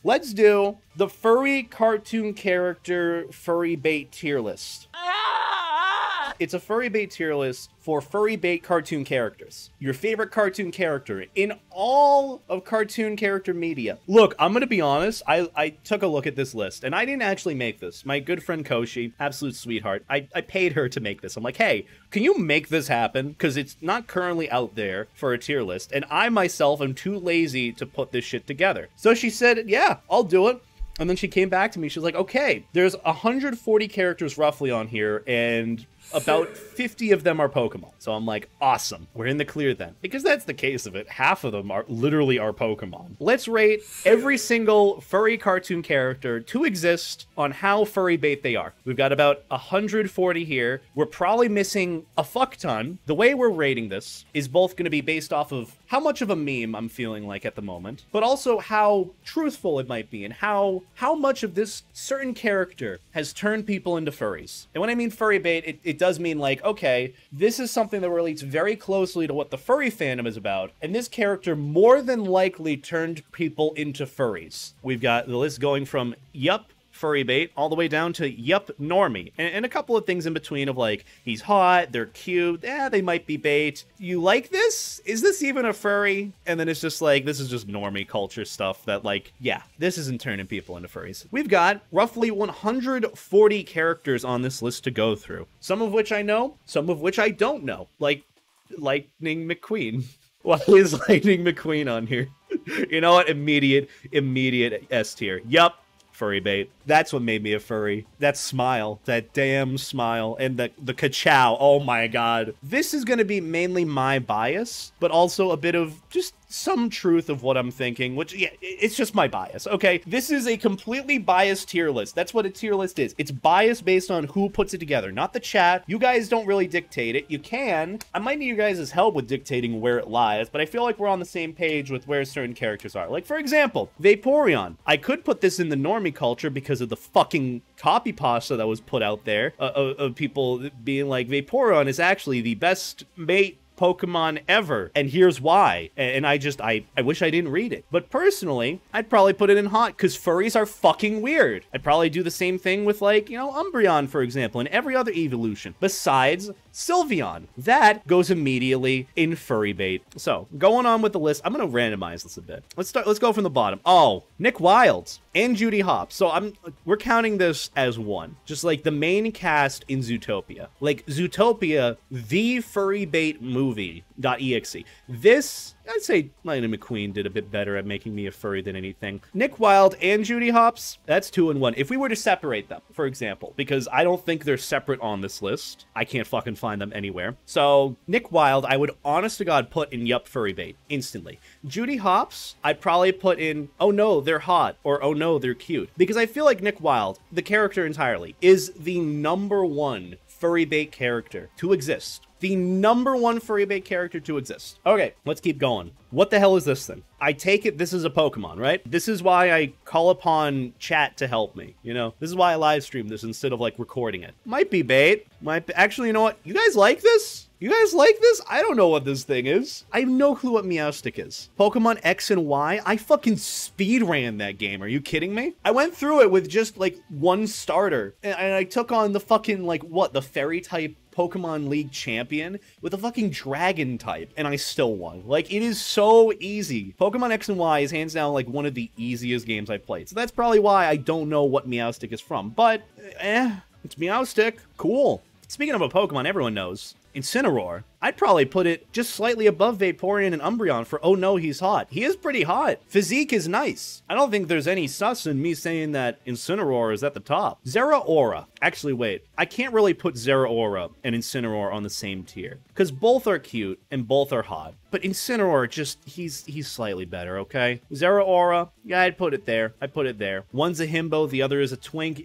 let's do the furry cartoon character furry bait tier list. It's a furry bait tier list for furry bait cartoon characters. Your favorite cartoon character in all of cartoon character media. Look, I'm gonna be honest, I took a look at this list, and I didn't actually make this. My good friend Koshi, absolute sweetheart, I paid her to make this. I'm like, hey, can you make this happen? Because it's not currently out there for a tier list, and I myself am too lazy to put this shit together. So she said, yeah, I'll do it. And then she came back to me, she was like, okay, there's 140 characters roughly on here, and about 50 of them are Pokemon. So I'm like, awesome. We're in the clear then. Because that's the case of it. Half of them are literally our Pokemon. Let's rate every single furry cartoon character to exist on how furry bait they are. We've got about 140 here. We're probably missing a fuck ton. The way we're rating this is both going to be based off of how much of a meme I'm feeling like at the moment, but also how truthful it might be and how much of this certain character has turned people into furries. And when I mean furry bait, it does mean like, okay, this is something that relates very closely to what the furry fandom is about, and this character more than likely turned people into furries. We've got the list going from yup, furry bait, all the way down to yup, normie, and a couple of things in between of like, he's hot, they're cute, they might be bait. You like this? Is this even a furry? And then it's just like, this is just normie culture stuff that like, yeah, this isn't turning people into furries. We've got roughly 140 characters on this list to go through, some of which I know, some of which I don't know, like Lightning McQueen. Why is Lightning McQueen on here? You know what? Immediate S tier. Yup. Furry bait. That's what made me a furry. That smile. That damn smile. And the ka-chow. Oh my god. This is going to be mainly my bias, but also a bit of just some truth of what I'm thinking, which, yeah, it's just my bias, okay? This is a completely biased tier list. That's what a tier list is. It's biased based on who puts it together, not the chat. You guys don't really dictate it. You can. I might need you guys' help with dictating where it lies, but I feel like we're on the same page with where certain characters are. Like, for example, Vaporeon. I could put this in the normie culture because of the fucking copy pasta that was put out there of people being like, Vaporeon is actually the best mate Pokemon ever, and here's why. And I wish I didn't read it. But personally, I'd probably put it in hot, because furries are fucking weird. I'd probably do the same thing with, like, you know, Umbreon, for example, and every other evolution, besides Sylveon. That goes immediately in furry bait. So, going on with the list, I'm gonna randomize this a bit. Let's go from the bottom. Oh, Nick Wilde and Judy Hopps. So we're counting this as one. Just like the main cast in Zootopia. Like, Zootopia, the furry bait movie.exe. This, I'd say Lightning McQueen did a bit better at making me a furry than anything. Nick Wilde and Judy Hopps, that's 2 and 1. If we were to separate them, for example, because I don't think they're separate on this list. I can't fucking find them anywhere. So, Nick Wilde, I would honest to God put in yup, furry bait instantly. Judy Hopps, I'd probably put in, oh no, they're hot, or oh no, they're cute. Because I feel like Nick Wilde, the character entirely, is the #1 furry bait character to exist. The #1 furry bait character to exist. Okay, let's keep going. What the hell is this thing? I take it this is a Pokemon, right? This is why I call upon chat to help me, you know? This is why I live stream this instead of, like, recording it. Might be bait. Might be. Actually, you know what? You guys like this? You guys like this? I don't know what this thing is. I have no clue what Meowstic is. Pokemon X and Y? I fucking speedran that game. Are you kidding me? I went through it with just, like, one starter. And I took on the fucking, like, what? The fairy type Pokemon League champion with a fucking dragon type, and I still won. Like, it is so easy. Pokemon X and Y is hands down like one of the easiest games I've played. So that's probably why I don't know what Meowstic is from. But, it's Meowstic. Cool. Speaking of a Pokemon everyone knows, Incineroar. I'd probably put it just slightly above Vaporeon and Umbreon for, oh no, he's hot. He is pretty hot. Physique is nice. I don't think there's any sus in me saying that Incineroar is at the top. Zeraora. Actually, wait. I can't really put Zeraora and Incineroar on the same tier, because both are cute and both are hot. But Incineroar, just, he's slightly better, okay? Zeraora, yeah, I'd put it there. I'd put it there. One's a himbo, the other is a twink.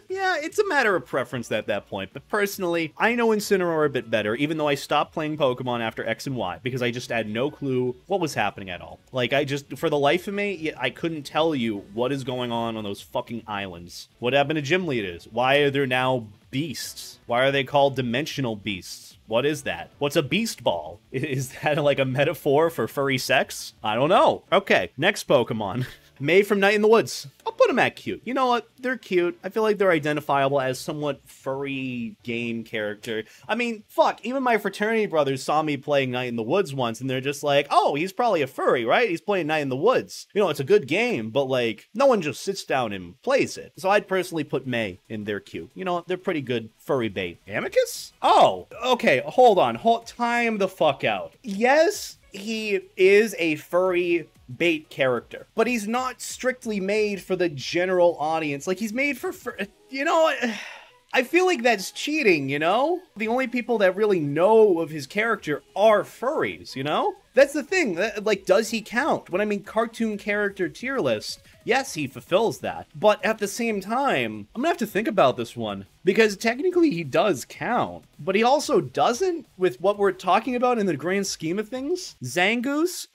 Yeah, it's a matter of preference at that point. But personally, I know Incineroar a bit better, even though I stopped playing Pokemon after X and Y, because I just had no clue what was happening at all. Like, for the life of me, I couldn't tell you what is going on those fucking islands. What happened to gym leaders? Why are there now beasts? Why are they called dimensional beasts? What is that? What's a beast ball? Is that like a metaphor for furry sex? I don't know. Okay, next Pokemon. May from Night in the Woods. I'll put them at cute. You know what? They're cute. I feel like they're identifiable as somewhat furry game character. I mean, fuck, even my fraternity brothers saw me playing Night in the Woods once, and they're just like, oh, he's probably a furry, right? He's playing Night in the Woods. You know, it's a good game, but like, no one just sits down and plays it. So I'd personally put May in their cute. You know, they're pretty good furry bait. Amicus? Oh, okay, hold on. Time the fuck out. Yes, he is a furry bait character, but he's not strictly made for the general audience. Like, he's made for you know, I feel like that's cheating, you know? The only people that really know of his character are furries, you know? That's the thing. Like, does he count? When I mean cartoon character tier list, yes, he fulfills that. But at the same time, I'm gonna have to think about this one. Because technically he does count. But he also doesn't with what we're talking about in the grand scheme of things. Zangoose,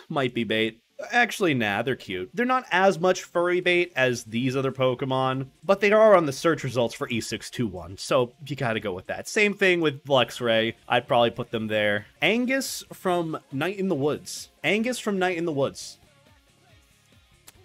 might be bait. Actually, nah, they're cute. They're not as much furry bait as these other Pokemon, but they are on the search results for E621, so you gotta go with that. Same thing with Luxray. I'd probably put them there. Angus from Night in the Woods. Angus from Night in the Woods.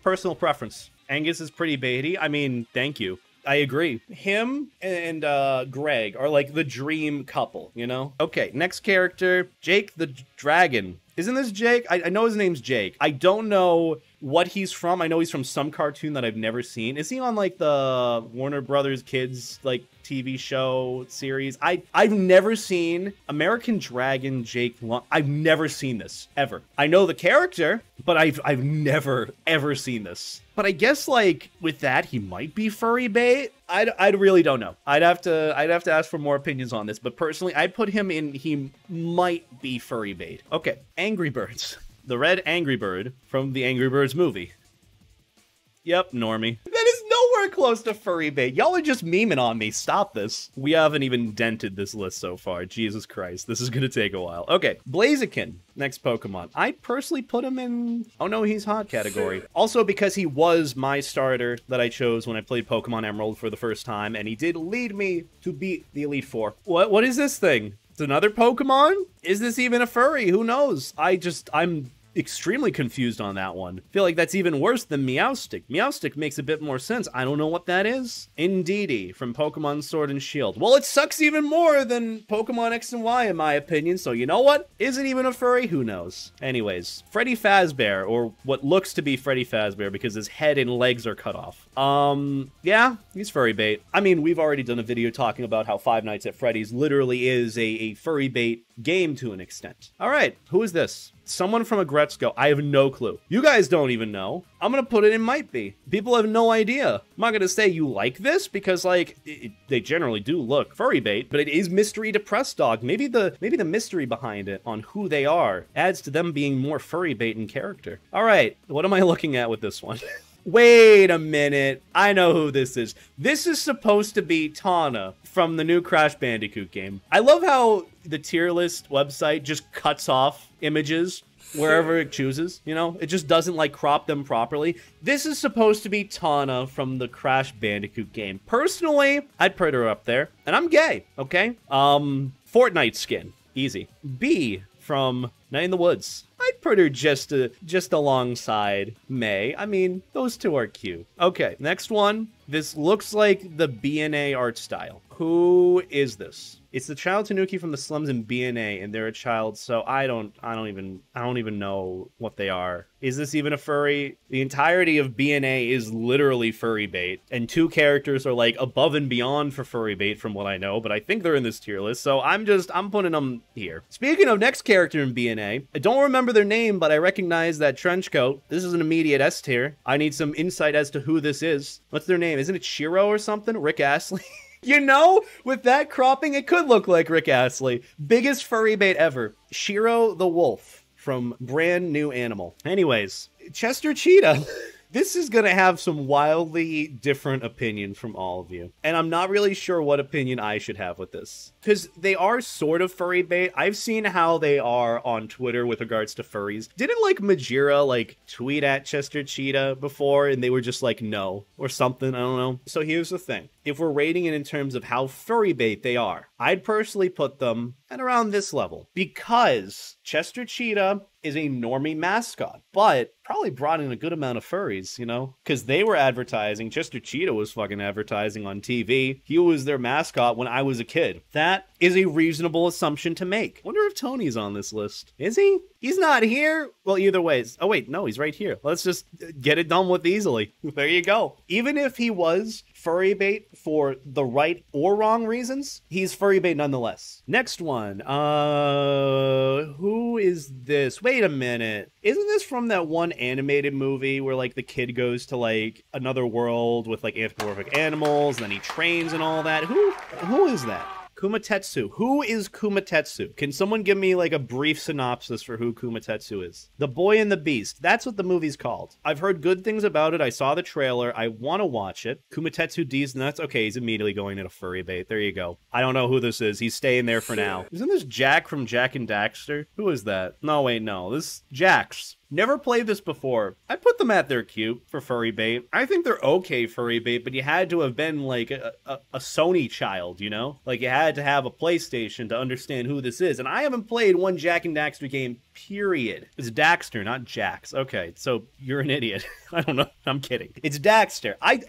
Personal preference. Angus is pretty baity. I mean, thank you. I agree. Him and Greg are like the dream couple, you know? Okay, next character, Jake the Dragon. Isn't this Jake? I know his name's Jake. I don't know what he's from. I know he's from some cartoon that I've never seen. Is he on like the Warner Brothers Kids like TV show series? I've never seen American Dragon Jake Long. I've never seen this ever. I know the character, but I've never ever seen this. But I guess like with that, he might be furry bait. I really don't know. I'd have to ask for more opinions on this, but personally, I'd put him in, he might be furry bait. Okay, Angry Birds. The red Angry Bird from the Angry Birds movie. Yep, normie. That is nowhere close to furry bait. Y'all are just memeing on me. Stop this. We haven't even dented this list so far. Jesus Christ. This is gonna take a while. Okay, Blaziken. Next Pokemon. I personally put him in, oh no, he's hot category. Also because he was my starter that I chose when I played Pokemon Emerald for the first time, and he did lead me to beat the Elite Four. What is this thing? It's another Pokemon? Is this even a furry? Who knows? I'm extremely confused on that one. Feel like that's even worse than Meowstic. Meowstic makes a bit more sense. I don't know what that is. Indeedee from Pokemon Sword and Shield. Well, it sucks even more than Pokemon X and Y in my opinion, so you know what? Is it even a furry? Who knows? Anyways, Freddy Fazbear, or what looks to be Freddy Fazbear because his head and legs are cut off. Yeah, he's furry bait. I mean, we've already done a video talking about how Five Nights at Freddy's literally is a furry bait game to an extent. All right, who is this? Someone from Agretzko. I have no clue. You guys don't even know. I'm gonna put it in might be. People have no idea. I'm not gonna say you like this because like they generally do look furry bait, but it is mystery depressed dog. Maybe the mystery behind it on who they are adds to them being more furry bait in character. All right, what am I looking at with this one? Wait a minute. I know who this is. This is supposed to be Tana from the new Crash Bandicoot game. I love how the tier list website just cuts off images wherever it chooses, you know? It just doesn't like crop them properly. This is supposed to be Tana from the Crash Bandicoot game. Personally, I'd put her up there, and I'm gay, okay? Fortnite skin, easy. B from Night in the Woods. I'd put her just alongside May. I mean, those two are cute. Okay, next one. This looks like the BNA art style. Who is this? It's the child Tanooki from the slums in BNA, and they're a child, so I don't even know what they are. Is this even a furry? The entirety of BNA is literally furry bait, and two characters are like above and beyond for furry bait from what I know, but I think they're in this tier list, so I'm putting them here. Speaking of next character in BNA, I don't remember their name, but I recognize that trench coat. This is an immediate S tier. I need some insight as to who this is. What's their name? Isn't it Shiro or something? Rick Astley? You know, with that cropping, it could look like Rick Astley. Biggest furry bait ever. Shiro the Wolf from Brand New Animal. Anyways, Chester Cheetah. This is going to have some wildly different opinions from all of you. And I'm not really sure what opinion I should have with this. Because they are sort of furry bait. I've seen how they are on Twitter with regards to furries. Didn't like Majira like tweet at Chester Cheetah before and they were just like no or something? I don't know. So here's the thing. If we're rating it in terms of how furry bait they are, I'd personally put them and around this level. Because Chester Cheetah is a normie mascot, but probably brought in a good amount of furries, you know? Because they were advertising. Chester Cheetah was fucking advertising on TV. He was their mascot when I was a kid. That is a reasonable assumption to make. Wonder if Tony's on this list. Is he? He's not here? Well, either way. Oh, wait, no, he's right here. Let's just get it done with easily. There you go. Even if he was furry bait for the right or wrong reasons, he's furry bait nonetheless. Next one. Who is this? Wait a minute. Isn't this from that one animated movie where, like, the kid goes to, like, another world with, like, anthropomorphic animals, and then he trains and all that? Who is that? Kumatetsu. Who is Kumatetsu? Can someone give me like a brief synopsis for who Kumatetsu is? The Boy and the Beast. That's what the movie's called. I've heard good things about it. I saw the trailer. I want to watch it. Kumatetsu D's nuts. Okay, he's immediately going into furry bait. There you go. I don't know who this is. He's staying there for now. Isn't this Jack from Jack and Daxter? Who is that? No, wait, no. This is Jax. Never played this before. I put them at their cute for furry bait. I think they're okay furry bait, but you had to have been like a Sony child, you know? Like you had to have a PlayStation to understand who this is. And I haven't played one Jack and Daxter game, period. It's Daxter, not Jax. Okay, so you're an idiot. I don't know. I'm kidding. It's Daxter. I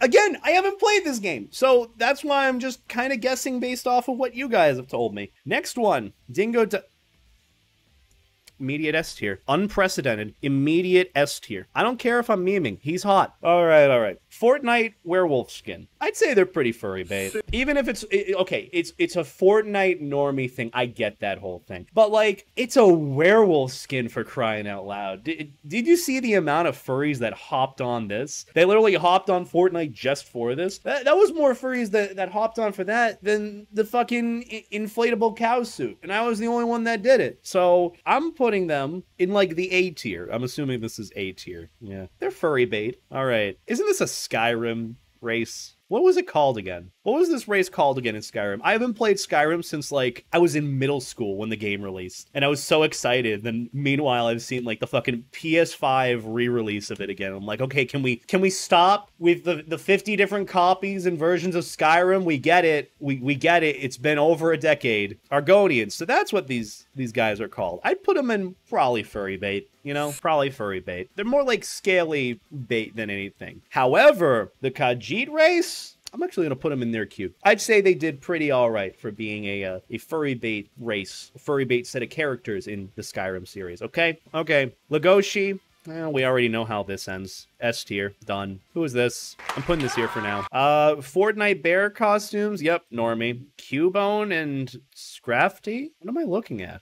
haven't played this game. So that's why I'm just kind of guessing based off of what you guys have told me. Next one, Dingo... Immediate S tier. Unprecedented. Immediate S tier. I don't care if I'm memeing. He's hot. All right. Fortnite werewolf skin. I'd say they're pretty furry bait. Even if it's okay, it's a Fortnite normie thing. I get that whole thing. But like, it's a werewolf skin for crying out loud. Did you see the amount of furries that hopped on this? They literally hopped on Fortnite just for this. That was more furries that hopped on for that than the fucking inflatable cow suit. And I was the only one that did it. So I'm putting them in like the A tier. I'm assuming this is A tier. Yeah. They're furry bait. All right. Isn't this a Skyrim race? What was it called again? What was this race called again in Skyrim? I haven't played Skyrim since, like, I was in middle school when the game released. And I was so excited. Then, meanwhile, I've seen, like, the fucking PS5 re-release of it again. I'm like, okay, can we stop with the 50 different copies and versions of Skyrim? We get it. We get it. It's been over a decade. Argonians. So that's what these guys are called. I'd put them in probably furry bait. You know, probably furry bait. They're more like scaly bait than anything. However, the Khajiit race, I'm actually going to put them in there cute. I'd say they did pretty all right for being a furry bait race, a furry bait set of characters in the Skyrim series. Okay? Okay. Legoshi. Well, we already know how this ends. S tier. Done. Who is this? I'm putting this here for now. Fortnite bear costumes. Yep, normie. Cubone and Scrafty? What am I looking at?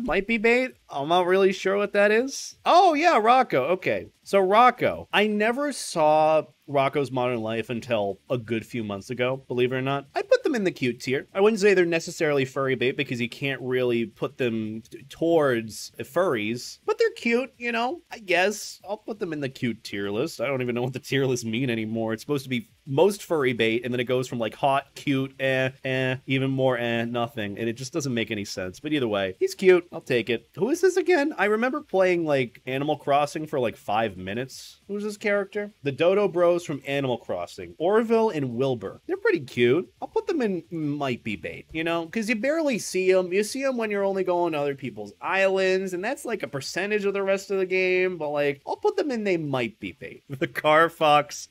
Might be bait. I'm not really sure what that is. Oh, yeah, Rocco. Okay. So Rocco. I never saw Rocco's Modern Life until a good few months ago, believe it or not. I put them in the cute tier. I wouldn't say they're necessarily furry bait because you can't really put them towards furries, but they're cute, you know? I guess I'll put them in the cute tier list. I don't even know what the tier lists mean anymore. It's supposed to be most furry bait, and then it goes from like hot, cute, even more, nothing. And it just doesn't make any sense. But either way, he's cute. I'll take it. Who is this again? I remember playing like Animal Crossing for like 5 minutes. Who's this character? The Dodo Bros from Animal Crossing. Orville and Wilbur. They're pretty cute. I'll put them in might be bait, you know? Because you barely see them. You see them when you're only going to other people's islands, and that's like a percentage of the rest of the game. But like, I'll put them in they might be bait. The Carfax.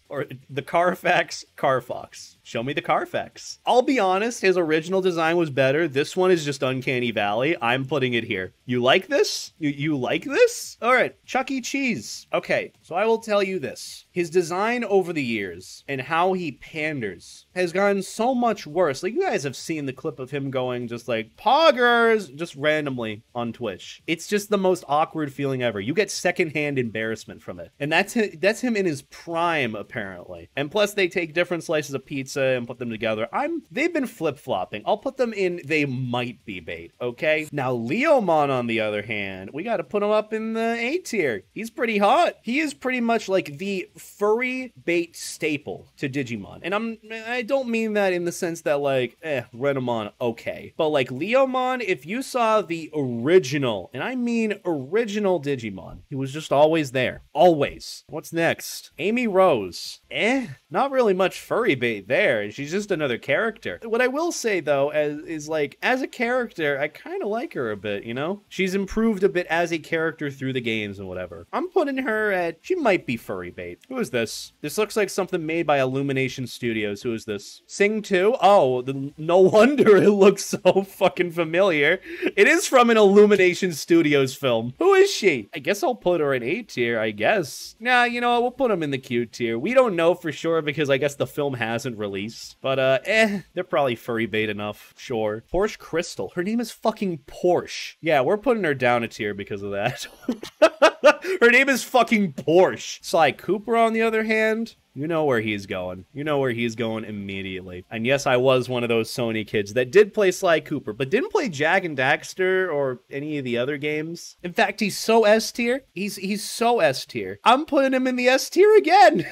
Or the Carfax Carfox. Show me the Carfax. I'll be honest, his original design was better. This one is just Uncanny Valley. I'm putting it here. You like this? You like this? All right, Chuck E. Cheese. Okay, so I will tell you this. His design over the years and how he panders has gotten so much worse. Like, you guys have seen the clip of him going just like, poggers, just randomly on Twitch. It's just the most awkward feeling ever. You get secondhand embarrassment from it. And that's him in his prime, apparently. And plus, they take different slices of pizza and put them together. They've been flip-flopping. I'll put them in they might be bait, okay? Now, Leomon, on the other hand, we got to put him up in the A tier. He's pretty hot. He is pretty much like the furry bait staple to Digimon. And I don't mean that in the sense that like, Renamon, okay. But like Leomon, if you saw the original, and I mean original Digimon, he was just always there. Always. What's next? Amy Rose. Not really much furry bait there. there. She's just another character. What I will say though is like, as a character, I kind of like her a bit, you know? She's improved a bit as a character through the games and whatever. I'm putting her at, she might be furry bait. Who is this? This looks like something made by Illumination Studios. Who is this? Sing 2? Oh, no wonder it looks so fucking familiar. It is from an Illumination Studios film. Who is she? I guess I'll put her in A tier, I guess. Nah, you know what? We'll put them in the cute tier. We don't know for sure because I guess the film hasn't released. But, they're probably furry bait enough. Sure. Porsche Crystal. Her name is fucking Porsche. Yeah, we're putting her down a tier because of that. Her name is fucking Porsche. Sly Cooper, on the other hand, you know where he's going. You know where he's going immediately. And yes, I was one of those Sony kids that did play Sly Cooper, but didn't play Jack and Daxter or any of the other games. In fact, he's so S tier. He's so S tier. I'm putting him in the S tier again.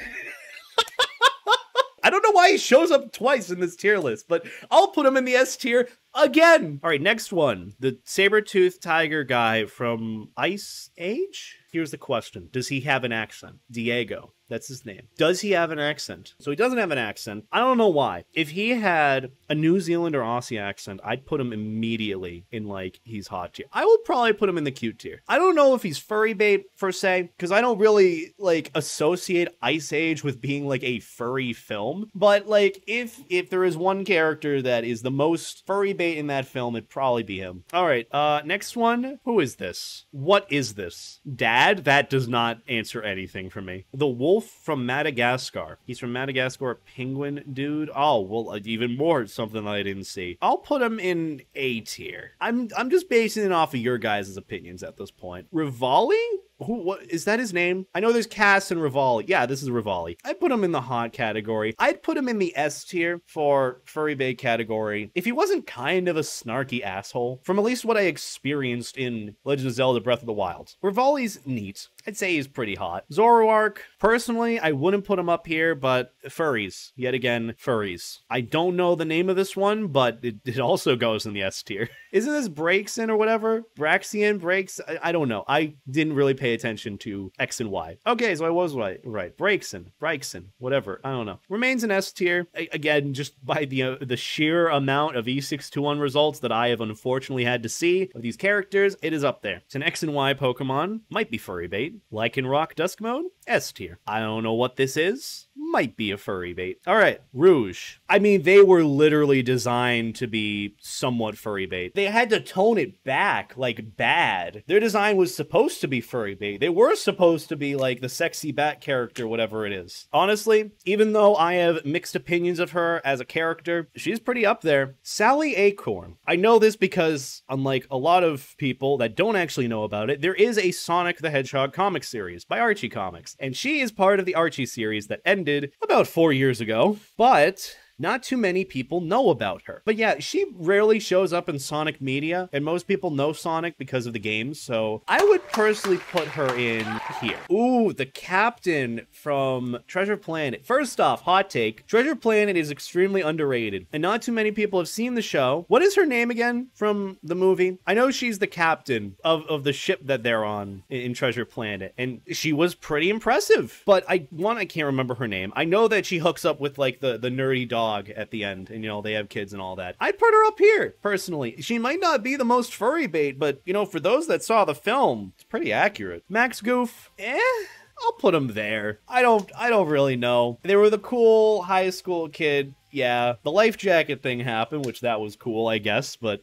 I don't know why he shows up twice in this tier list, but I'll put him in the S tier again. All right, next one. The Saber-Tooth Tiger guy from Ice Age? Here's the question. Does he have an accent? Diego. That's his name. Does he have an accent? So he doesn't have an accent. I don't know why. If he had a New Zealand or Aussie accent, I'd put him immediately in, like, he's hot tier. I will probably put him in the cute tier. I don't know if he's furry bait, per se, because I don't really, like, associate Ice Age with being, like, a furry film. But, like, if there is one character that is the most furry bait in that film, it'd probably be him. All right, next one. Who is this? What is this? Dad? That does not answer anything for me. The Wolf from Madagascar. He's from Madagascar, penguin dude. Oh, well, even more something that I didn't see. I'll put him in A tier. I'm just basing it off of your guys' opinions at this point. Rivali? What is that his name? I know there's Cass and Rivali. Yeah, this is Rivali. I'd put him in the hot category. I'd put him in the S tier for furry bait category if he wasn't kind of a snarky asshole, from at least what I experienced in Legend of Zelda Breath of the Wild. Rivali's neat. I'd say he's pretty hot. Zoroark, personally, I wouldn't put him up here, but furries. Yet again, furries. I don't know the name of this one, but it also goes in the S tier. Isn't this Braixen or whatever? Braxian, Breaks? I don't know. I didn't really pay attention to X and Y. Okay, so I was right. Braixen, whatever. I don't know. Remains an S tier. Again, just by the sheer amount of E621 results that I have unfortunately had to see of these characters, it is up there. It's an X and Y Pokemon. Might be furry bait. Lycanroc Dusk Mode, S tier. I don't know what this is. Might be a furry bait. All right, Rouge. I mean, they were literally designed to be somewhat furry bait. They had to tone it back, like, bad. Their design was supposed to be furry bait. They were supposed to be, like, the sexy bat character, whatever it is. Honestly, even though I have mixed opinions of her as a character, she's pretty up there. Sally Acorn. I know this because, unlike a lot of people that don't actually know about it, there is a Sonic the Hedgehog comic series by Archie Comics, and she is part of the Archie series that ended about 4 years ago, but not too many people know about her. But yeah, she rarely shows up in Sonic media, and most people know Sonic because of the games, so I would personally put her in here. Ooh, the captain from Treasure Planet. First off, hot take, Treasure Planet is extremely underrated, and not too many people have seen the show. What is her name again from the movie? I know she's the captain of the ship that they're on in Treasure Planet, and she was pretty impressive, but I can't remember her name. I know that she hooks up with, like, the nerdy dog at the end, and, you know, they have kids and all that. I'd put her up here, personally. She might not be the most furry bait, but, you know, for those that saw the film, it's pretty accurate. Max Goof, I'll put him there. I don't really know. They were the cool high school kid. Yeah, the life jacket thing happened, which that was cool, I guess, but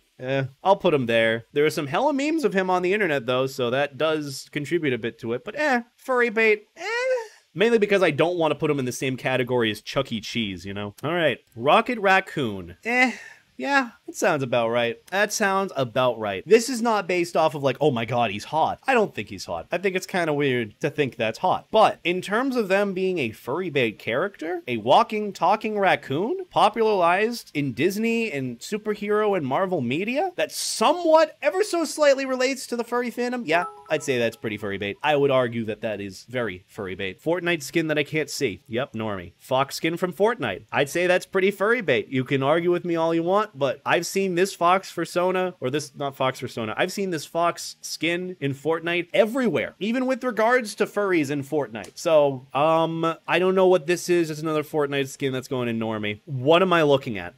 I'll put him there. There are some hella memes of him on the internet, though, so that does contribute a bit to it, but furry bait, mainly because I don't want to put him in the same category as Chuck E. Cheese, you know? All right, Rocket Raccoon. Yeah, it sounds about right. That sounds about right. This is not based off of like, oh my god, he's hot. I don't think he's hot. I think it's kind of weird to think that's hot. But in terms of them being a furry bait character, a walking, talking raccoon, popularized in Disney and superhero and Marvel media, that somewhat, ever so slightly relates to the furry fandom, yeah, I'd say that's pretty furry bait. I would argue that that is very furry bait. Fortnite skin that I can't see. Yep, normie. Fox skin from Fortnite. I'd say that's pretty furry bait. You can argue with me all you want. not, but I've seen this Fox Fursona, or this, not Fox Fursona, I've seen this Fox skin in Fortnite everywhere, even with regards to furries in Fortnite. So, I don't know what this is. It's another Fortnite skin that's going in normie. What am I looking at?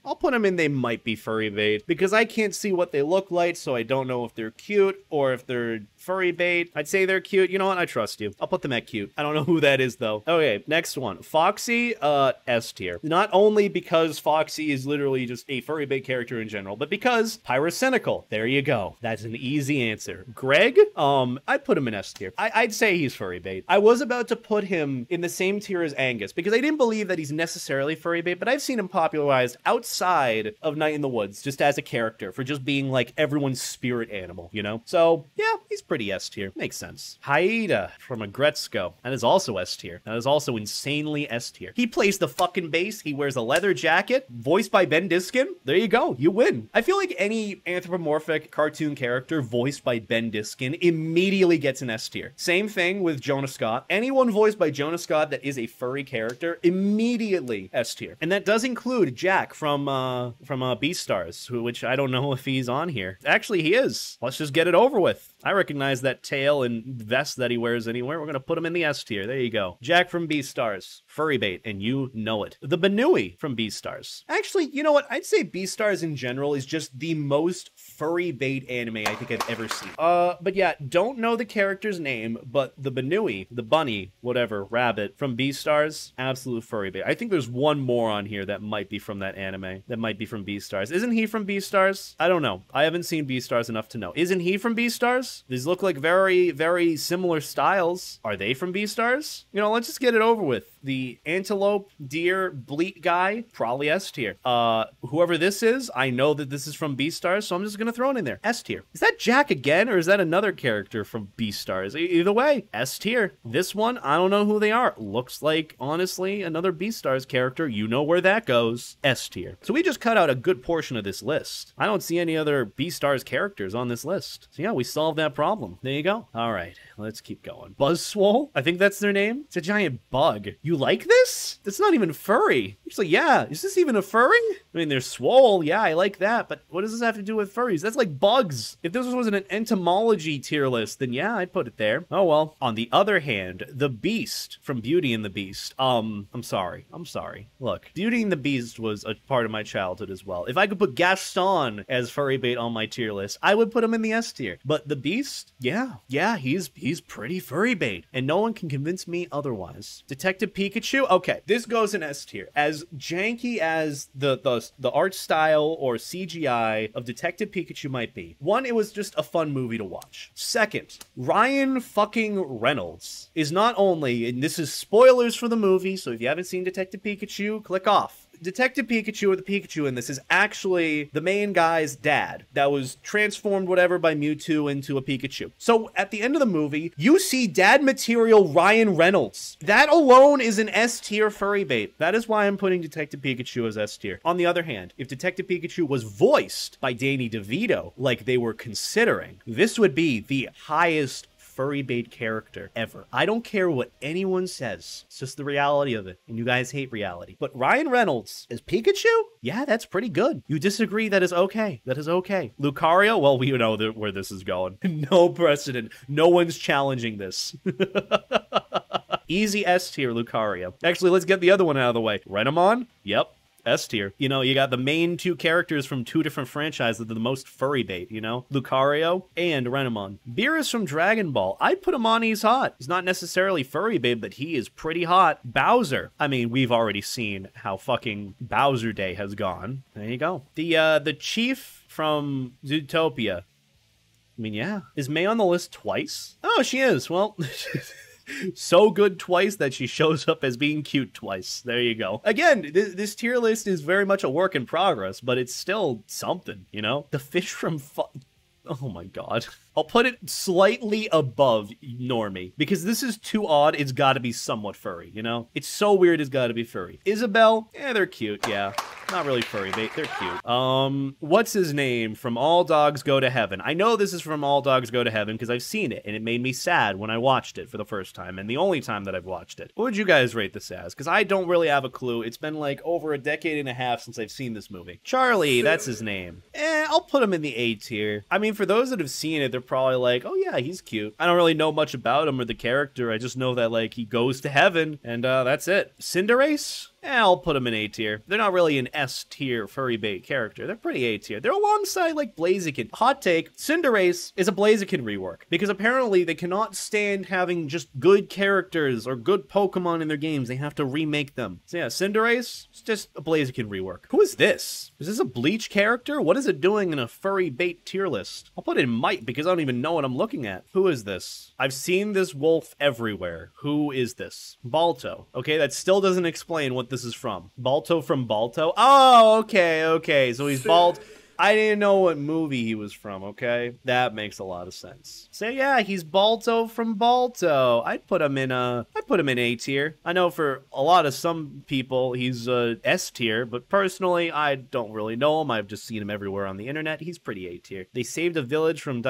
I'll put them in they might be furry bait, because I can't see what they look like, so I don't know if they're cute or if they're furry bait. I'd say they're cute. You know what? I trust you. I'll put them at cute. I don't know who that is, though. Okay, next one. Foxy, S tier. Not only because Foxy is literally just a furry bait character in general, but because pyrocynical. There you go. That's an easy answer. Greg, I'd put him in S tier. I'd say he's furry bait. I was about to put him in the same tier as Angus, because I didn't believe that he's necessarily furry bait, but I've seen him popularized outside of Night in the Woods, just as a character, for just being like everyone's spirit animal, you know? So, yeah, he's pretty S tier. Makes sense. Haida from Agretzko. That is also S tier. That is also insanely S tier. He plays the fucking bass. He wears a leather jacket, voiced by Ben Diskin. There you go. You win. I feel like any anthropomorphic cartoon character voiced by Ben Diskin immediately gets an S tier. Same thing with Jonah Scott. Anyone voiced by Jonah Scott that is a furry character, immediately S tier. And that does include Jack from Beastars, which I don't know if he's on here. Actually, he is. Let's just get it over with. I recognize that tail and vest that he wears anywhere. We're going to put him in the S tier. There you go. Jack from Beastars. Furry bait, and you know it. The Banui from Beastars. Actually, you know what? I'd say Beastars in general is just the most furry bait anime I think I've ever seen. But yeah, don't know the character's name, but the Banui, the bunny, whatever, rabbit from Beastars, absolute furry bait. I think there's one more on here that might be from that anime. That might be from Beastars. Isn't he from Beastars? I don't know. I haven't seen Beastars enough to know. Isn't he from Beastars? These look like very, very similar styles. Are they from Beastars? You know, let's just get it over with. The antelope, deer, bleat guy, probably S tier. Whoever this is, I know that this is from Beastars, so I'm just gonna throw it in there. S tier. Is that Jack again, or is that another character from Beastars? Either way, S tier. This one, I don't know who they are. Looks like, honestly, another Beastars character. You know where that goes. S tier. So we just cut out a good portion of this list. I don't see any other Beastars characters on this list. So yeah, we solved that problem. There you go. All right, let's keep going. Buzzswole? I think that's their name. It's a giant bug. You like this? That's not even furry. It's like, yeah, is this even a furry? I mean, they're swole. Yeah, I like that. But what does this have to do with furries? That's like bugs. If this wasn't an entomology tier list, then yeah, I'd put it there. Oh, well. On the other hand, the Beast from Beauty and the Beast. I'm sorry. Look, Beauty and the Beast was a part of my childhood as well. If I could put Gaston as furry bait on my tier list, I would put him in the S tier. But the Beast, yeah, he's pretty furry bait. And no one can convince me otherwise. Detective Pikachu? Okay, this goes in S tier. As janky as the art style or CGI of Detective Pikachu might be, one, it was just a fun movie to watch. Second, Ryan fucking Reynolds is not only, and this is spoilers for the movie, so if you haven't seen Detective Pikachu, click off. Detective Pikachu, or the Pikachu in this, is actually the main guy's dad that was transformed whatever by Mewtwo into a Pikachu. So at the end of the movie, you see dad material Ryan Reynolds. That alone is an S tier furry bait. That is why I'm putting Detective Pikachu as S tier. On the other hand, if Detective Pikachu was voiced by Danny DeVito, like they were considering, this would be the highest furry bait character ever. I don't care what anyone says. It's just the reality of it. And you guys hate reality. But Ryan Reynolds as Pikachu? Yeah, that's pretty good. You disagree, that is okay. That is okay. Lucario? Well, we know where this is going. No precedent. No one's challenging this. Easy S tier, Lucario. Actually, let's get the other one out of the way. Renamon? Yep. S tier. You know, you got the main two characters from two different franchises that are the most furry bait, you know? Lucario and Renamon. Beerus from Dragon Ball. I'd put him on, he's hot. He's not necessarily furry bait, but he is pretty hot. Bowser. I mean, we've already seen how fucking Bowser Day has gone. There you go. The chief from Zootopia. I mean, yeah. Is May on the list twice? Oh, she is. Well... so good twice that she shows up as being cute twice. There you go. Again, this tier list is very much a work in progress, but it's still something, you know? The fish from oh my god. I'll put it slightly above normie, because this is too odd. It's got to be somewhat furry, you know? It's so weird it's got to be furry. Isabelle, they're cute, yeah. Not really furry bait, they're cute. What's his name from All Dogs Go to Heaven? I know this is from All Dogs Go to Heaven because I've seen it, and it made me sad when I watched it for the first time, and the only time that I've watched it. What would you guys rate this as? Because I don't really have a clue. It's been like over a decade and a half since I've seen this movie. Charlie, that's his name. I'll put him in the A tier. I mean, for those that have seen it, they're probably like, oh yeah, he's cute. I don't really know much about him or the character. I just know that, like, he goes to heaven, and that's it. Cinderace? I'll put them in A tier. They're not really an S tier furry bait character. They're pretty A tier. They're alongside, like, Blaziken. Hot take, Cinderace is a Blaziken rework, because apparently they cannot stand having just good characters or good Pokemon in their games. They have to remake them. So yeah, Cinderace, it's just a Blaziken rework. Who is this? Is this a Bleach character? What is it doing in a furry bait tier list? I'll put it in Might because I don't even know what I'm looking at. Who is this? I've seen this wolf everywhere. Who is this? Balto. Okay, that still doesn't explain what this is from. Balto from Balto? Oh, okay. So he's bald. I didn't know what movie he was from, okay? That makes a lot of sense. So yeah, he's Balto from Balto. I'd put him in A tier. I know for a lot of some people he's S tier, but personally I don't really know him. I've just seen him everywhere on the internet. He's pretty A tier. They saved a village from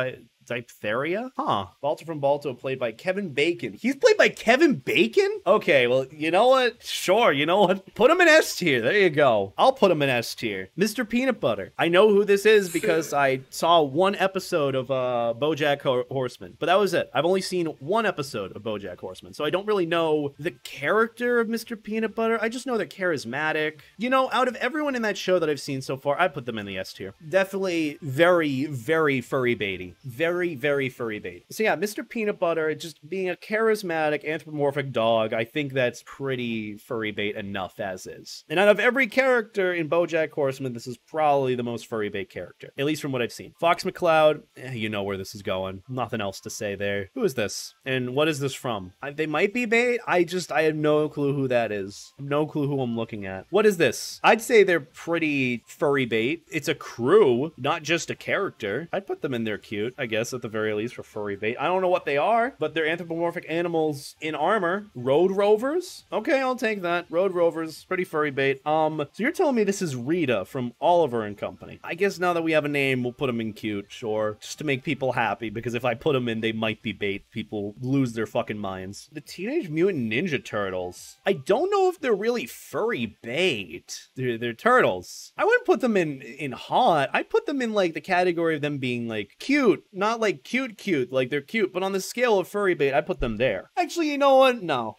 diphtheria? Huh. Balto from Balto, played by Kevin Bacon. He's played by Kevin Bacon? Okay, well, you know what? Sure, you know what? Put him in S tier. There you go. I'll put him in S tier. Mr. Peanut Butter. I know who this is because I saw one episode of BoJack Horseman, but that was it. I've only seen one episode of BoJack Horseman, so I don't really know the character of Mr. Peanut Butter. I just know they're charismatic. You know, out of everyone in that show that I've seen so far, I'd put them in the S tier. Definitely very, very furry baity. Very furry bait. So yeah, Mr. Peanut Butter, just being a charismatic anthropomorphic dog, I think that's pretty furry bait enough as is. And out of every character in BoJack Horseman, this is probably the most furry bait character, at least from what I've seen. Fox McCloud, you know where this is going. Nothing else to say there. Who is this? And what is this from? They might be bait. I have no clue who that is. No clue who I'm looking at. What is this? I'd say they're pretty furry bait. It's a crew, not just a character. I'd put them in there cute, I guess, at the very least, for furry bait. I don't know what they are, but they're anthropomorphic animals in armor. Road Rovers? Okay, I'll take that. Road Rovers, pretty furry bait. So you're telling me this is Rita from Oliver and Company. I guess now that we have a name, we'll put them in cute, sure. Just to make people happy, because if I put them in, they might be bait. People lose their fucking minds. The Teenage Mutant Ninja Turtles. I don't know if they're really furry bait. They're turtles. I wouldn't put them in hot. I'd put them in, like, the category of them being, like, cute. Not like cute, like they're cute, but on the scale of furry bait, I put them there. Actually, you know what? No.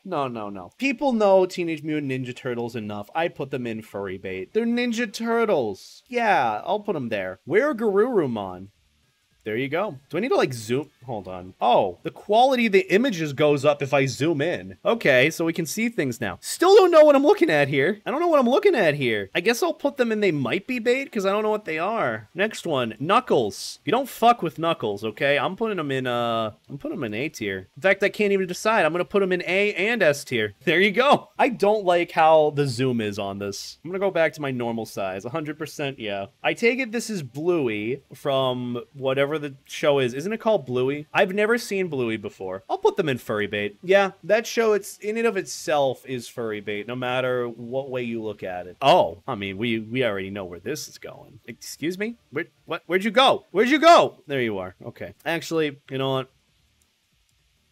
People know Teenage Mutant Ninja Turtles enough. I put them in furry bait. They're Ninja Turtles. Yeah, I'll put them there. Where are Garurumon? There you go. Do I need to, like, zoom? Hold on. Oh, the quality of the images goes up if I zoom in. Okay, so we can see things now. Still don't know what I'm looking at here. I don't know what I'm looking at here. I guess I'll put them in they might be bait because I don't know what they are. Next one, Knuckles. You don't fuck with Knuckles, okay? I'm putting them in A tier. In fact, I can't even decide. I'm gonna put them in A and S tier. There you go. I don't like how the zoom is on this. I'm gonna go back to my normal size. 100%, yeah. I take it this is Bluey from whatever the show is. Isn't it called Bluey? I've never seen Bluey before. I'll put them in furry bait. Yeah, that show, it's in and of itself is furry bait, no matter what way you look at it. Oh, I mean, we already know where this is going. Excuse me? Where'd you go? Where'd you go? There you are. Okay. Actually, you know what?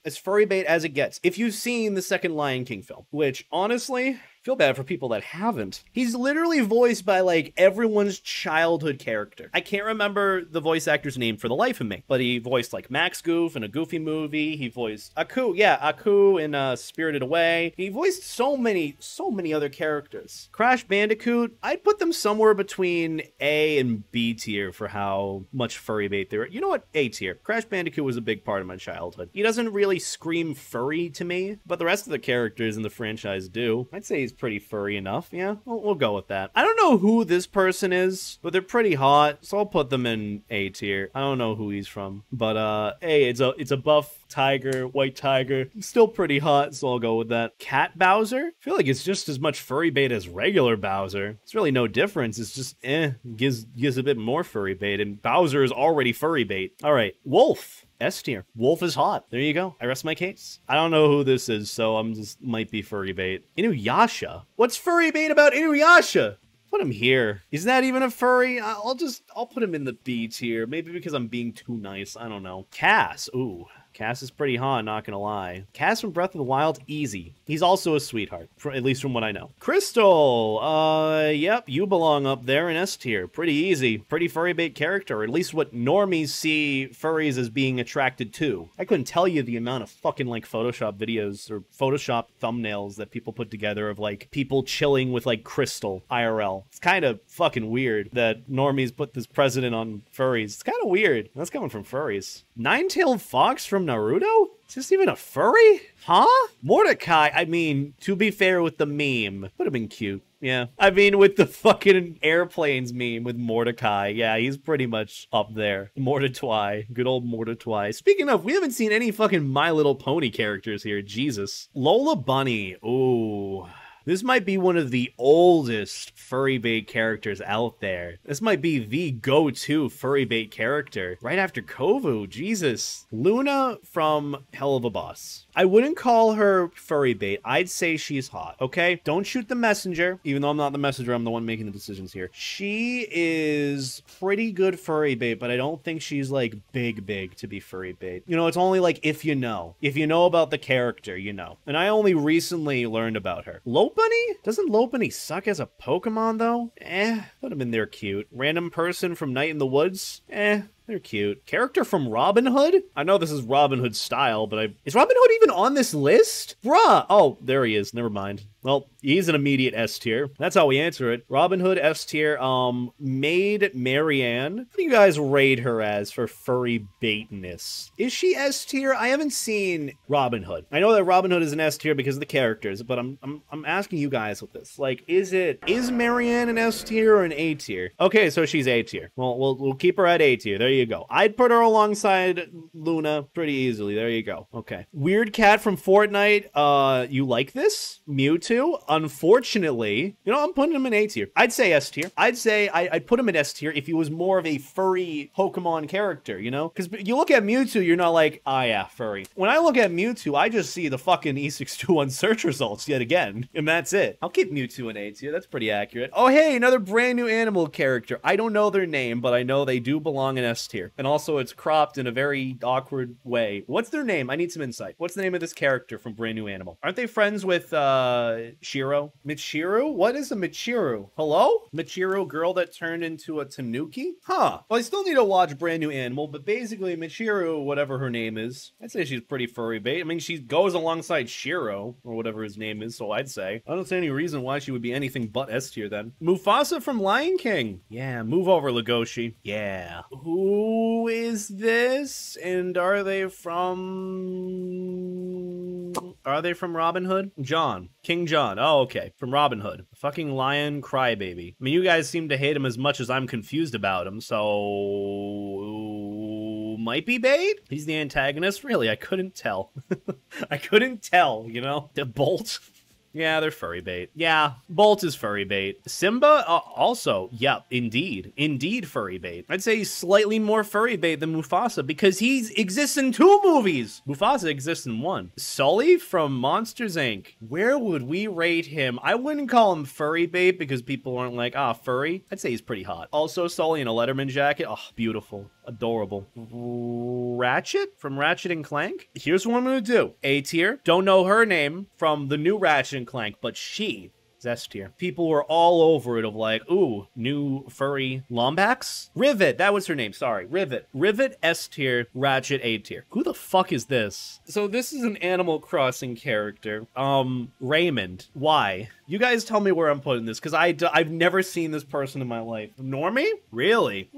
As furry bait as it gets. If you've seen the second Lion King film, which honestly, feel bad for people that haven't. He's literally voiced by, like, everyone's childhood character. I can't remember the voice actor's name for the life of me, but he voiced, like, Max Goof in a Goofy movie. He voiced Aku, yeah, Aku in Spirited Away. He voiced so many other characters. Crash Bandicoot, I'd put them somewhere between A and B tier for how much furry bait there. You know what? A tier. Crash Bandicoot was a big part of my childhood. He doesn't really scream furry to me, but the rest of the characters in the franchise do. I'd say he's he's pretty furry enough. Yeah, we'll go with that. I don't know who this person is, but they're pretty hot, so I'll put them in A tier. I don't know who he's from, but hey, it's a buff tiger, white tiger. Still pretty hot, so I'll go with that. Cat Bowser? I feel like it's just as much furry bait as regular Bowser. It's really no difference. It's just, gives a bit more furry bait, and Bowser is already furry bait. All right, Wolf. S tier. Wolf is hot. There you go. I rest my case. I don't know who this is, so I'm just might be furry bait. Inuyasha? What's furry bait about Inuyasha? Put him here. Is that even a furry? I'll put him in the B tier. Maybe because I'm being too nice. I don't know. Cass. Ooh. Cass is pretty hot, not gonna lie. Cass from Breath of the Wild, easy. He's also a sweetheart, at least from what I know. Crystal, yep, you belong up there in S tier. Pretty easy, pretty furry bait character, at least what normies see furries as being attracted to. I couldn't tell you the amount of fucking, like, Photoshop videos or Photoshop thumbnails that people put together of, like, people chilling with, like, Crystal, IRL. It's kind of fucking weird that normies put this precedent on furries. It's kind of weird. That's coming from furries. Nine-tailed fox from Naruto? Is this even a furry? Huh? Mordecai, I mean, to be fair with the meme, would have been cute. Yeah. I mean, with the fucking airplanes meme with Mordecai, yeah, he's pretty much up there. Mordetwai. Good old Mordetwai. Speaking of, we haven't seen any fucking My Little Pony characters here. Jesus. Lola Bunny. Ooh. This might be one of the oldest furry bait characters out there. This might be the go-to furry bait character. Right after Kovu, Jesus. Luna from Hell of a Boss. I wouldn't call her furry bait. I'd say she's hot, okay? Don't shoot the messenger. Even though I'm not the messenger, I'm the one making the decisions here. She is pretty good furry bait, but I don't think she's, like, big to be furry bait. You know, it's only, like, if you know. If you know about the character, you know. And I only recently learned about her. Lopunny? Doesn't Lopunny suck as a Pokemon, though? Put him in there cute. Random person from Night in the Woods? They're cute. Character from Robin Hood? I know this is Robin Hood's style, but is Robin Hood even on this list? Bruh! Oh, there he is. Never mind. Well, he's an immediate S tier. That's how we answer it. Robin Hood, S tier. Maid Marianne. What do you guys rate her as for furry baitness? Is she S tier? I haven't seen Robin Hood. I know that Robin Hood is an S tier because of the characters, but I'm asking you guys with this. Like, is Marianne an S tier or an A tier? Okay, so she's A tier. Well, we'll keep her at A tier. There you go. I'd put her alongside Luna pretty easily. There you go. Okay. Weird Cat from Fortnite. You like this? Mewtwo? Unfortunately, you know, I'm putting him in A tier. I'd say S tier. I'd say I'd put him in S tier if he was more of a furry Pokemon character, you know? Because you look at Mewtwo, you're not like, ah, yeah, furry. When I look at Mewtwo, I just see the fucking E621 search results yet again, and that's it. I'll keep Mewtwo in A tier. That's pretty accurate. Oh, hey, another brand new animal character. I don't know their name, but I know they do belong in S tier. And also, it's cropped in a very awkward way. What's their name? I need some insight. What's the name of this character from Brand New Animal? Aren't they friends with, Shiro? Michiru? What is a Michiru? Hello? Michiru girl that turned into a Tanooki? Huh. Well, I still need to watch Brand New Animal, but basically Michiru, whatever her name is, I'd say she's pretty furry bait. I mean, she goes alongside Shiro, or whatever his name is, so I'd say. I don't see any reason why she would be anything but S tier then. Mufasa from Lion King. Yeah, move over, Legoshi. Yeah. Who is this? And are they from Robin Hood? John. King John. Oh, okay. From Robin Hood. Fucking lion crybaby. I mean, you guys seem to hate him as much as I'm confused about him, so might be bait? He's the antagonist? Really, I couldn't tell. I couldn't tell, you know? The Bolt? Yeah, they're furry bait. Yeah, Bolt is furry bait. Simba, also, yep, indeed. Indeed furry bait. I'd say he's slightly more furry bait than Mufasa because he exists in 2 movies. Mufasa exists in 1. Sully from Monsters, Inc. Where would we rate him? I wouldn't call him furry bait because people aren't like, ah, furry. I'd say he's pretty hot. Also, Sully in a Letterman jacket. Oh, beautiful. Adorable. Ratchet from Ratchet and Clank. Here's what I'm gonna do. A tier. Don't know her name from the new Ratchet and Clank, but she It's S tier. People were all over it of like, ooh, new furry Lombax? Rivet, that was her name, sorry. Rivet. Rivet S tier, Ratchet A tier. Who the fuck is this? So this is an Animal Crossing character. Raymond. Why? You guys tell me where I'm putting this, because I've never seen this person in my life. Normie? Really?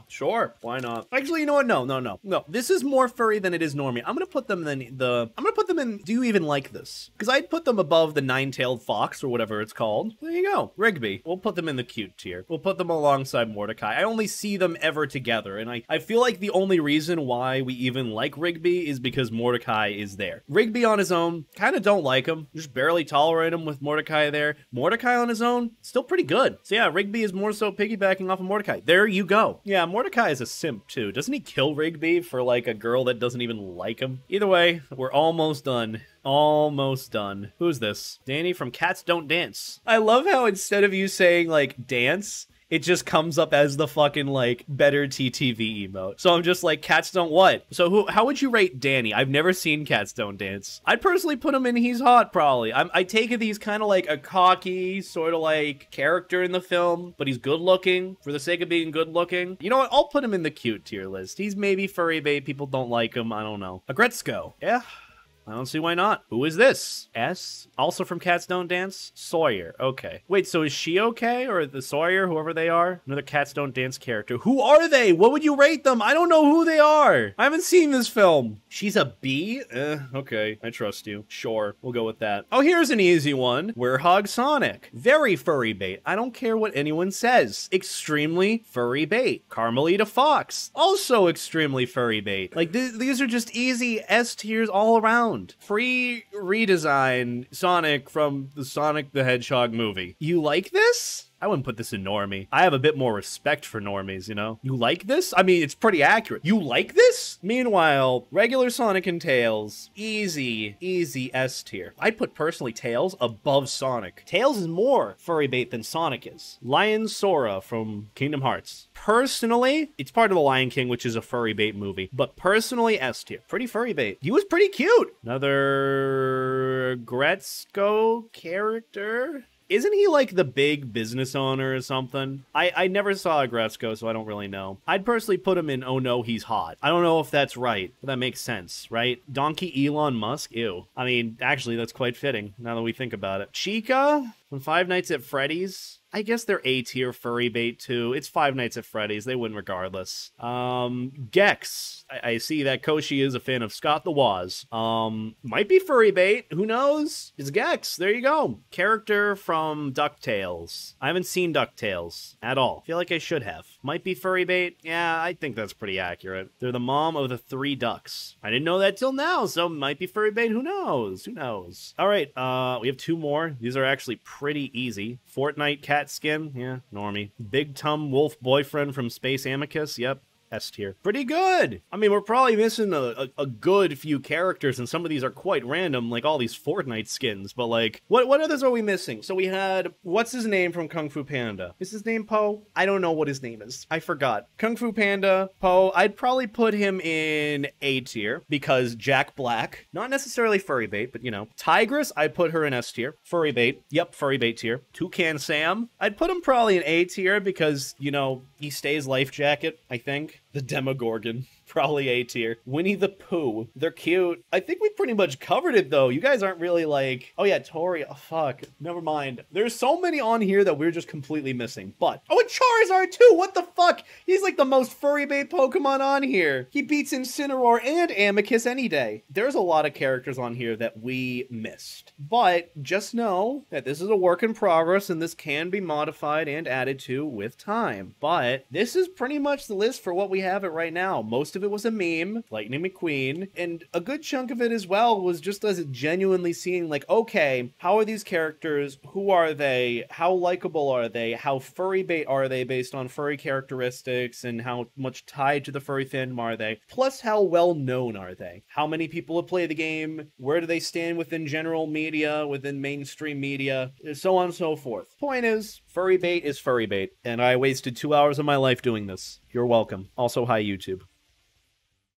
Sure. Why not? Actually, you know what? No. This is more furry than it is Normie. I'm gonna put them in do you even like this? Because I'd put them above the nine-tailed fox, or whatever it's called. There you go. Rigby. We'll put them in the cute tier. We'll put them alongside Mordecai. I only see them ever together, and I feel like the only reason why we even like Rigby is because Mordecai is there. Rigby on his own, kind of don't like him. Just barely tolerate him with Mordecai there. Mordecai on his own, still pretty good. So yeah, Rigby is more so piggybacking off of Mordecai. There you go. Yeah, Mordecai is a simp too. Doesn't he kill Rigby for like a girl that doesn't even like him? Either way, we're almost done. Almost done. Who's this? Danny from Cats Don't Dance. I love how instead of you saying like dance, it just comes up as the fucking, like, better TTV emote. So I'm just like, Cats Don't what? So how would you rate Danny? I've never seen Cats Don't Dance. I'd personally put him in He's Hot, probably. I take it he's kind of like a cocky, sort of like, character in the film, but he's good looking for the sake of being good looking. You know what? I'll put him in the cute tier list. He's maybe furry bait. People don't like him. I don't know. Agretzko. Yeah. I don't see why not. Who is this? S? Also from Cats Don't Dance? Sawyer. Okay. Wait, so is she okay? Or the Sawyer, whoever they are? Another Cats Don't Dance character. Who are they? What would you rate them? I don't know who they are. I haven't seen this film. She's a B? Okay. I trust you. Sure. We'll go with that. Oh, here's an easy one. Werehog Sonic. Very furry bait. I don't care what anyone says. Extremely furry bait. Carmelita Fox. Also extremely furry bait. Like, these are just easy S tiers all around. Free redesign Sonic from the Sonic the Hedgehog movie. You like this? I wouldn't put this in Normie. I have a bit more respect for normies, you know? You like this? I mean, it's pretty accurate. You like this? Meanwhile, regular Sonic and Tails, easy S tier. I'd put personally Tails above Sonic. Tails is more furry bait than Sonic is. Lion Sora from Kingdom Hearts. Personally, it's part of the Lion King, which is a furry bait movie, but personally S tier. Pretty furry bait. He was pretty cute. Another Gretzko character. Isn't he like the big business owner or something? I never saw a Gretzko, so I don't really know. I'd personally put him in Oh No, He's Hot. I don't know if that's right, but that makes sense, right? Donkey Elon Musk? Ew. I mean, actually, that's quite fitting, now that we think about it. Chica from Five Nights at Freddy's? I guess they're A-tier furry bait too. It's Five Nights at Freddy's. They win regardless. Gex. I see that Koshi is a fan of Scott the Woz. Might be furry bait. Who knows? It's Gex. There you go. Character from DuckTales. I haven't seen DuckTales at all. Feel like I should have. Might be furry bait. Yeah, I think that's pretty accurate. They're the mom of the 3 ducks. I didn't know that till now, so might be furry bait. Who knows? Who knows? All right, we have 2 more. These are actually pretty easy. Fortnite cat skin. Yeah, normie. Big Tum Wolf boyfriend from Space Amicus. Yep. S tier. Pretty good. I mean, we're probably missing a good few characters, and some of these are quite random, like all these Fortnite skins, but like, what others are we missing? So we had, what's his name from Kung Fu Panda? Is his name Po? I don't know what his name is. I forgot. Kung Fu Panda, Po, I'd probably put him in A tier, because Jack Black, not necessarily furry bait, but you know. Tigress, I'd put her in S tier. Furry bait, yep, furry bait tier. Toucan Sam, I'd put him probably in A tier, because, you know, he stays life jacket, I think. The Demogorgon. Probably A tier. Winnie the Pooh. They're cute. I think we pretty much covered it though. You guys aren't really like, oh yeah, Tori. Oh fuck. Never mind. There's so many on here that we're just completely missing. But, oh, and Charizard too. What the fuck? He's like the most furry bait Pokemon on here. He beats Incineroar and Amicus any day. There's a lot of characters on here that we missed. But just know that this is a work in progress and this can be modified and added to with time. But this is pretty much the list for what we have it right now. Most of it was a meme, Lightning McQueen, and a good chunk of it as well was just us genuinely seeing like, okay, how are these characters? Who are they? How likable are they? How furry bait are they based on furry characteristics, and how much tied to the furry fandom are they? Plus, how well known are they? How many people have played the game? Where do they stand within general media, within mainstream media, so on and so forth. Point is, furry bait is furry bait, and I wasted 2 hours of my life doing this. You're welcome. Also, hi YouTube.